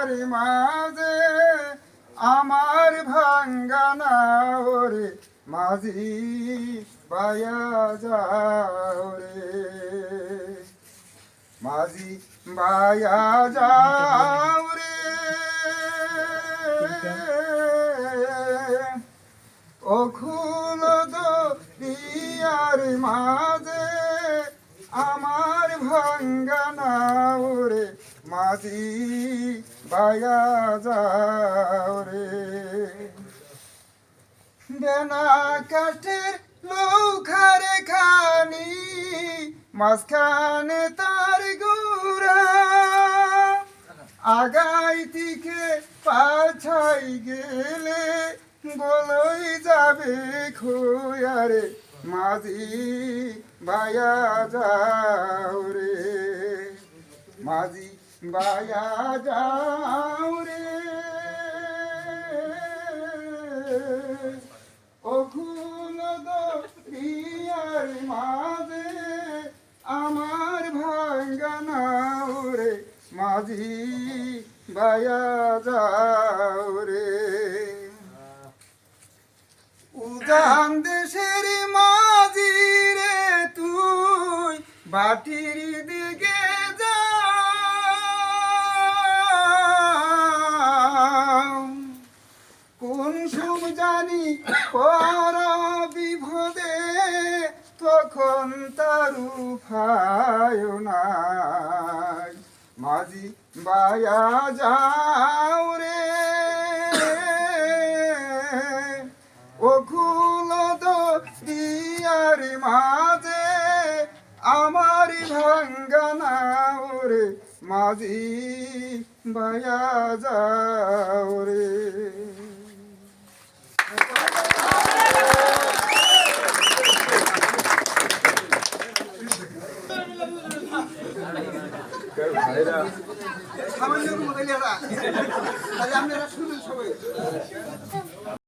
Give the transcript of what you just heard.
আর মাঝে আমার ভাঙ্গানা ওরে মাঝি বায়া যাও রে মাঝি বায়া যাও রে ও খুল দরিয়ার মাঝে আমার ভাঙ্গানা ওরে মাঝি বায়া যাও রে বেনা কাঠের লৌখারে খানি মাঝখানে তার গোড়া আগাই থেকে পাছাই গেলে বলই যাবে খোয়ারে মাঝি বায়া যাও রে মাঝি বায়া যাও রে ও খুল দরিয়ার মাঝে আমার ভাঙ্গানা রে মাঝি বায়া যাও রে উজান দেশের মাঝি রে তুই বাটির দিকে কোন সুখ জানি পর বিভদে তখন তার উপায় নাই মাঝি বায়া যাও রে ও খুল দরিয়ার মাঝে আমার ভাঙ্গানা রে মাঝি বায়া যাও রে সামান্য আপনারা শুনুন সবাই